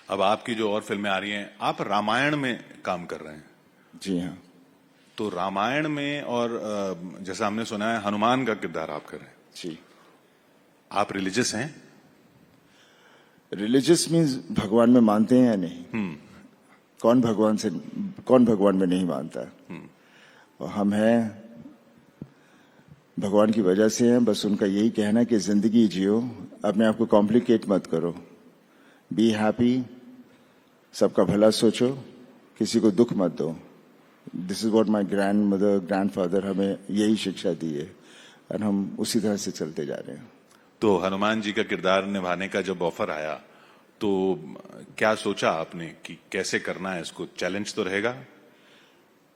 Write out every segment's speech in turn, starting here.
अब आपकी जो और फिल्में आ रही हैं, आप रामायण में काम कर रहे हैं। जी हाँ। तो रामायण में और जैसा हमने सुना है हनुमान का किरदार आप कर रहे हैं। जी। आप रिलीजियस हैं? रिलीजियस मीन्स भगवान में मानते हैं या नहीं? कौन भगवान में नहीं मानता? और हम हैं, भगवान की वजह से हैं। बस उनका यही कहना कि जिंदगी जियो, अपने आप को कॉम्प्लिकेट मत करो, बी हैप्पी, सबका भला सोचो, किसी को दुख मत दो। This is what my grandmother grandfather हमें यही शिक्षा दी है और हम उसी तरह से चलते जा रहे हैं। तो हनुमान जी का किरदार निभाने का जब ऑफर आया तो क्या सोचा आपने कि कैसे करना है इसको? चैलेंज तो रहेगा।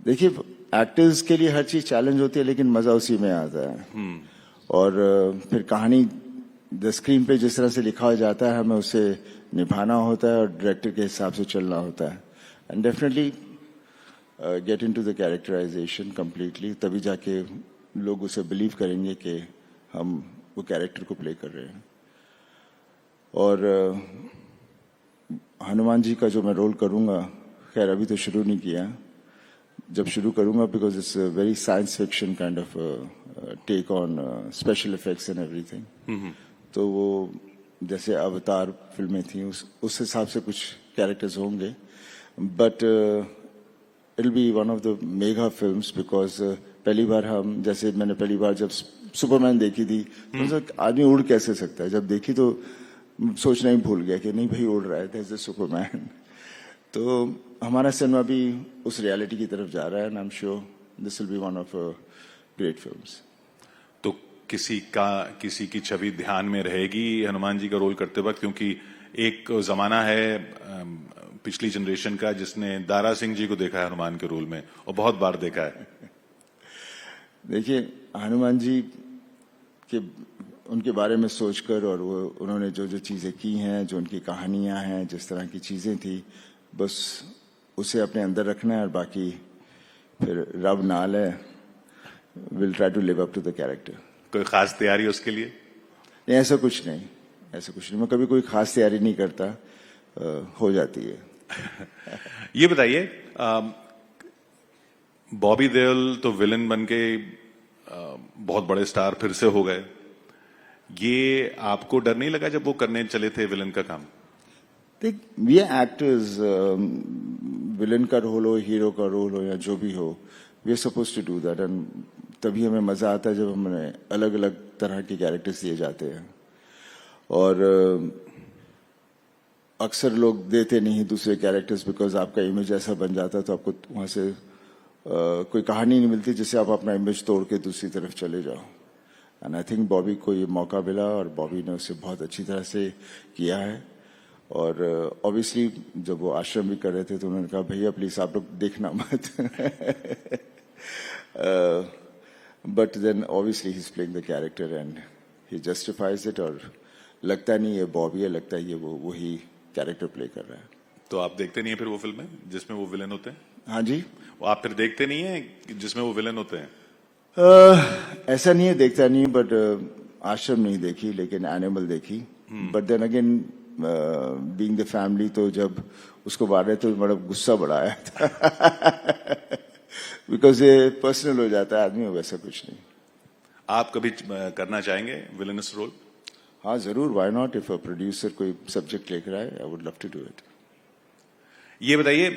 देखिए, एक्टर्स के लिए हर चीज चैलेंज होती है, लेकिन मजा उसी में आता है। और फिर कहानी द स्क्रीन पे जिस तरह से लिखा जाता है, हमें उसे निभाना होता है और डायरेक्टर के हिसाब से चलना होता है। And definitely get into the characterisation completely, तभी जाके लोग उसे बिलीव करेंगे कि हम वो कैरेक्टर को प्ले कर रहे हैं। और हनुमान जी का जो मैं रोल करूंगा, खैर अभी तो शुरू नहीं किया, जब शुरू करूंगा, because it's very science fiction kind of take on special effects and everything. तो वो जैसे अवतार फिल्में थी उस हिसाब से कुछ कैरेक्टर्स होंगे, but it will be one of the mega films, because पहली बार जैसे मैंने पहली बार जब सुपरमैन देखी थी तो आदमी उड़ कैसे सकता है, जब देखी तो सोचना ही भूल गया कि नहीं भाई उड़ रहा है, दैट्स द सुपरमैन। तो हमारा सिनेमा भी उस रियलिटी की तरफ जा रहा है, and I am sure this will be one of great films. तो किसी की छवि ध्यान में रहेगी हनुमान जी का रोल करते वक्त? क्योंकि एक जमाना है पिछली जनरेशन का जिसने दारा सिंह जी को देखा है हनुमान के रोल में, और बहुत बार देखा है। देखिए, हनुमान जी के उनके बारे में सोचकर और उन्होंने जो जो चीजें की हैं, जो उनकी कहानियां हैं, जिस तरह की चीजें थी, बस उसे अपने अंदर रखना है और बाकी फिर रब नाल है, will try to live up to the character. कोई खास तैयारी उसके लिए? नहीं, ऐसा कुछ नहीं। मैं कभी कोई खास तैयारी नहीं करता, हो जाती है। ये बताइए, बॉबी देओल तो विलन बन के बहुत बड़े स्टार फिर से हो गए। ये आपको डर नहीं लगा जब वो करने चले थे विलन का काम? देख, वी आर एक्टर्स, विलन का रोल हो, हीरो का रोल हो या जो भी हो, we are suppose to do that, and तभी हमें मजा आता है जब हमें अलग अलग तरह के कैरेक्टर्स दिए जाते हैं। और अक्सर लोग देते नहीं दूसरे कैरेक्टर्स, बिकॉज आपका इमेज ऐसा बन जाता है, तो आपको वहां से कोई कहानी नहीं मिलती जिससे आप अपना इमेज तोड़ के दूसरी तरफ चले जाओ। एंड आई थिंक बॉबी को ये मौका मिला और बॉबी ने उसे बहुत अच्छी तरह से किया है। और ऑब्वियसली जब वो आश्रम भी कर रहे थे तो उन्होंने कहा भैया प्लीज आप लोग देखना मत। But then obviously he is playing the character and he justifies it. और लगता नहीं ये बॉबी है, लगता है ये वही कैरेक्टर प्ले कर रहा है। तो आप देखते नहीं है फिर वो फिल्में जिसमें वो विलन होते हैं? हाँ जी। वो आप फिर देखते नहीं है जिसमें वो विलन होते हैं? ऐसा नहीं है देखता नहीं, बट आश्रम नहीं देखी, लेकिन एनिमल देखी। But then again being the family, तो जब उसको मार रहे तो बड़ा गुस्सा बड़ा आया था। बिकॉज ये पर्सनल हो जाता है आदमी, वैसा कुछ नहीं। आप कभी करना चाहेंगे विलनस रोल? हाँ जरूर, why not. If a producer कोई सब्जेक्ट लेकर आए, I would love to do it. ये बताइए,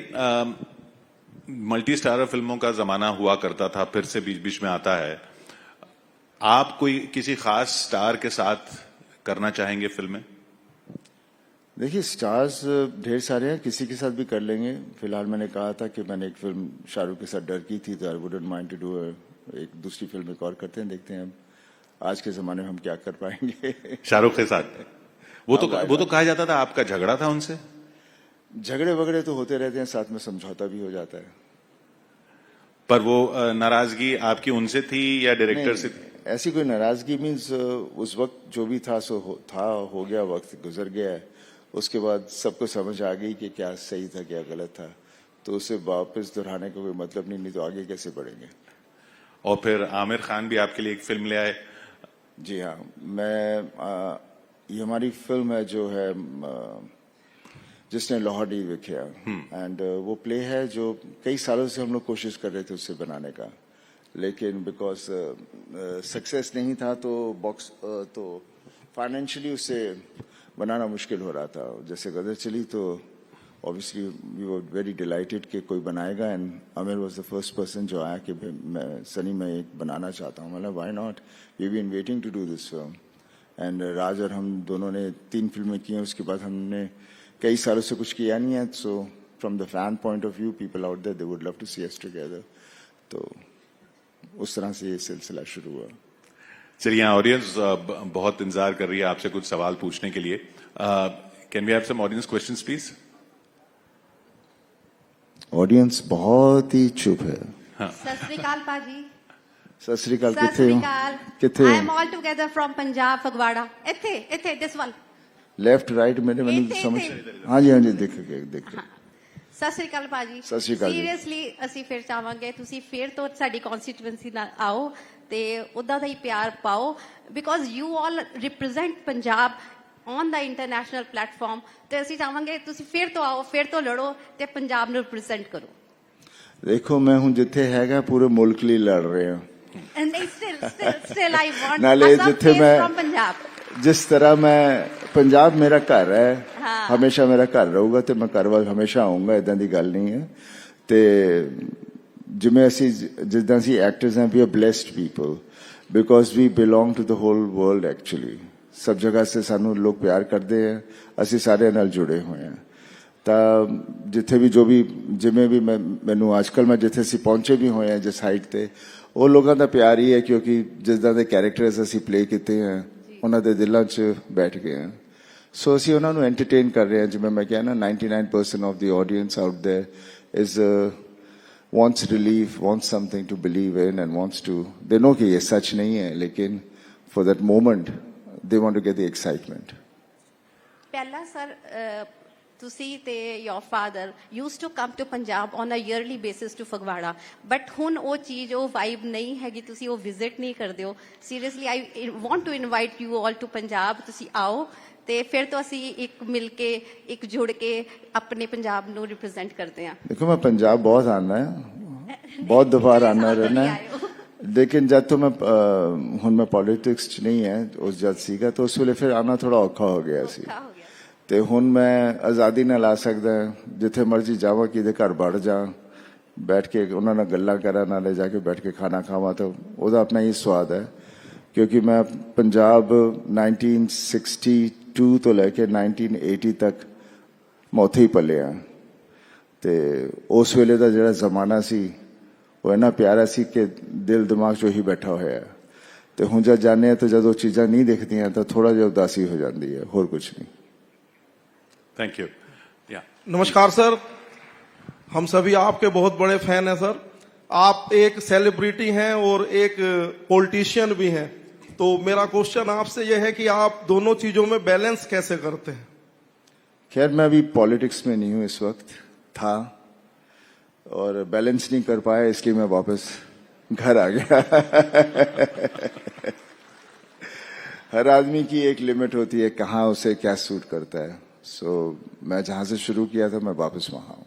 मल्टी स्टारर फिल्मों का जमाना हुआ करता था, फिर से बीच बीच में आता है। आप कोई किसी खास स्टार के साथ करना चाहेंगे फिल्में? देखिए, स्टार्स ढेर सारे हैं, किसी के साथ भी कर लेंगे। फिलहाल मैंने कहा था कि मैंने एक फिल्म शाहरुख के साथ डर की थी, तो I wouldn't mind to do एक दूसरी फिल्म एक और करते हैं, देखते हैं आज के जमाने में हम क्या कर पाएंगे। शाहरुख के साथ वो तो कहा जाता था आपका झगड़ा था उनसे। झगड़े वगड़े तो होते रहते हैं, साथ में समझौता भी हो जाता है। पर वो नाराजगी आपकी उनसे थी या डायरेक्टर से थी? ऐसी कोई नाराजगी मीन्स उस वक्त जो भी था सो हो गया, वक्त गुजर गया है। उसके बाद सबको समझ आ गई कि क्या सही था क्या गलत था, तो उसे वापस दोहराने का कोई मतलब नहीं तो आगे कैसे बढ़ेंगे। और फिर आमिर खान भी आपके लिए एक फिल्म ले आए। जी हाँ, ये हमारी फिल्म है जो है जिसने लाहौर नहीं देखा एंड वो प्ले है जो कई सालों से हम लोग कोशिश कर रहे थे उसे बनाने का, लेकिन बिकॉज सक्सेस नहीं था तो बॉक्स तो फाइनेंशियली उसे बनाना मुश्किल हो रहा था। जैसे गदर चली तो obviously we were very delighted कि कोई बनाएगा and Aamir was the first person जो आया कि मैं सनी मैं एक बनाना चाहता हूँ। मतलब why not, we been waiting to do this film and Raj और हम दोनों ने 3 फिल्में की हैं, उसके बाद हमने कई सालों से कुछ किया नहीं है। So from the fan point of view people out there they would love to see us together, तो उस तरह से ये सिलसिला शुरू हुआ। चलिए, ऑडियंस बहुत इंतजार कर रही है आपसे कुछ सवाल पूछने के लिए। Can we have some audience questions please? Audience बहुत ही चुप है। सत श्री अकाल भाजी। सत श्री अकाल। सत किथे श्री हो? अकाल। किथे I am all together from Punjab Phagwara. इथे इथे दिस वन। लेफ्ट राइट मैंने ਇੱਥੇ, समझ। ਇੱਥੇ। हाँ जी हाँ जी, देख ਸਤਿ ਸ਼੍ਰੀ ਅਕਾਲ ਭਾਜੀ। ਸਤਿ ਸ਼੍ਰੀ ਅਕਾਲ ਜੀ। ਸੀਰੀਅਸਲੀ ਅਸੀਂ ਫਿਰ ਚਾਹਾਂਗੇ ਤੁਸੀਂ ਫਿਰ ਤੋਂ ਸਾਡੀ ਕਨਸਟੀਟੂਐਂਸੀ ਨਾਲ ਆਓ ਤੇ ਉਦਾਂ ਦਾ ਹੀ ਪਿਆਰ ਪਾਓ, because you all represent Punjab on the international platform, ਤੇ ਅਸੀਂ ਚਾਹਾਂਗੇ ਤੁਸੀਂ ਫਿਰ ਤੋਂ ਆਓ, ਫਿਰ ਤੋਂ ਲੜੋ ਤੇ ਪੰਜਾਬ ਨੂੰ ਰਿਪਰੈਜ਼ੈਂਟ ਕਰੋ। देखो मैं हूँ जिथे हैगा पूरे मुल्क लिए लड़ रहे हैं। And they still I want नाले a जिथे face मैं from Punjab। जिस तरह मैं पंजाब मेरा घर है, हाँ। हमेशा मेरा घर रहूगा तो मैं घर वाल हमेशा आऊंगा, इदां दी गल नहीं है। ते जिवें असी जिद्दां असी एक्टर्स हैं, we are blessed people because we belong to the whole world. Actually सब जगह से सानू लोग प्यार करते हैं, असी सारे नाल जुड़े हुए हैं। ਤਾਂ ਜਿੱਥੇ ਵੀ ਜੋ ਵੀ ਜਿਵੇਂ ਵੀ ਮੈਨੂੰ ਅੱਜਕੱਲ ਮੈਂ ਜਿੱਥੇ ਅਸੀਂ ਪਹੁੰਚੇ ਵੀ ਹੋਏ ਆ ਜਿਸ ਹਾਈਟ ਤੇ, ਉਹ ਲੋਕਾਂ ਦਾ ਪਿਆਰ ਹੀ ਹੈ ਕਿਉਂਕਿ ਜਿੱਦਾਂ ਦੇ ਕੈਰੈਕਟਰਸ ਅਸੀਂ ਪਲੇ ਕੀਤੇ ਆ ਉਹਨਾਂ ਦੇ ਦਿਲਾਂ 'ਚ ਬੈਠ ਗਏ ਆ। ਸੋ ਅਸੀਂ ਉਹਨਾਂ ਨੂੰ ਐਂਟਰਟੇਨ ਕਰ ਰਹੇ ਹਾਂ। ਜਿਵੇਂ ਮੈਂ ਕਿਹਾ ਨਾ 99% of the audience out there is wants relief, wants something to believe in and wants to, they know कि ये सच नहीं है, लेकिन for that moment they want to get the excitement। ਪਹਿਲਾਂ ਸਰ ਤੁਸੀਂ ਤੇ your father used to come to Punjab on a yearly basis to Phagwara, but ਹੁਣ ਉਹ ਚੀਜ਼ ਉਹ ਵਾਈਬ ਨਹੀਂ ਹੈਗੀ, ਤੁਸੀਂ ਉਹ ਵਿਜ਼ਿਟ ਨਹੀਂ ਕਰਦੇ ਹੋ। Seriously I want to invite you all to Punjab. ਤੁਸੀਂ ਆਓ ਤੇ ਫਿਰ ਤੋਂ ਅਸੀਂ ਇੱਕ ਮਿਲ ਕੇ ਇੱਕ ਜੁੜ ਕੇ ਆਪਣੇ ਪੰਜਾਬ ਨੂੰ ਰਿਪਰੈਜ਼ੈਂਟ ਕਰਦੇ ਹਾਂ। देखो मैं पंजाब बहुत आना है, बहुत दफा आना रहना है, लेकिन जब तो मैं हुण मैं पॉलिटिक्स च नहीं है, उस जद सीगा तो उस वेले फिर आना थोड़ा औखा हो गया सी। ਤੇ ਹੁਣ ਮੈਂ ਆਜ਼ਾਦੀ ਨਾਲ ਆ ਸਕਦਾ, ਜਿੱਥੇ ਮਰਜ਼ੀ ਜਾਵਾਂ, ਕਿਹਦੇ ਘਰ ਵੜ ਜਾ, ਬੈਠ ਕੇ ਉਹਨਾਂ ਨਾਲ ਗੱਲਾਂ ਕਰਾਂ, ਨਾਲੇ ਜਾ ਕੇ ਬੈਠ ਕੇ ਖਾਣਾ ਖਾਵਾਂ, ਤਾਂ ਉਹਦਾ ਆਪਣਾ ਹੀ ਸਵਾਦ ਹੈ। ਕਿਉਂਕਿ ਮੈਂ ਪੰਜਾਬ 1962 ਤੋਂ ਲੈ ਕੇ 1980 ਤੱਕ ਮੈਂ ਉੱਥੇ ਹੀ ਪਲਿਆ ਤੇ ਉਸ ਵੇਲੇ ਦਾ ਜਿਹੜਾ ਜ਼ਮਾਨਾ ਸੀ ਉਹ ਇੰਨਾ ਪਿਆਰਾ ਸੀ ਕਿ ਦਿਲ ਦਿਮਾਗ 'ਚ ਉਹੀ ਬੈਠਾ ਹੋਇਆ। ਤੇ ਹੁਣ ਜਦ ਜਾਂਦੇ ਹਾਂ ਤਾਂ ਜਦੋਂ ਚੀਜ਼ਾਂ ਨਹੀਂ ਦਿਖਦੀਆਂ ਤਾਂ ਥੋੜਾ ਜਿਹਾ ਉਦਾਸੀ ਹੋ ਜਾਂਦੀ ਹੈ, ਹੋਰ ਕੁਝ नहीं। Thank you. या नमस्कार सर, हम सभी आपके बहुत बड़े फैन हैं सर। आप एक सेलिब्रिटी हैं और एक पॉलिटिशियन भी हैं, तो मेरा क्वेश्चन आपसे यह है कि आप दोनों चीजों में बैलेंस कैसे करते हैं? खैर मैं अभी पॉलिटिक्स में नहीं हूँ, इस वक्त था और बैलेंस नहीं कर पाया, इसलिए मैं वापस घर आ गया। हर आदमी की एक लिमिट होती है कहाँ उसे क्या सूट करता है। सो मैं जहां से शुरू किया था मैं वापस वहां हूँ।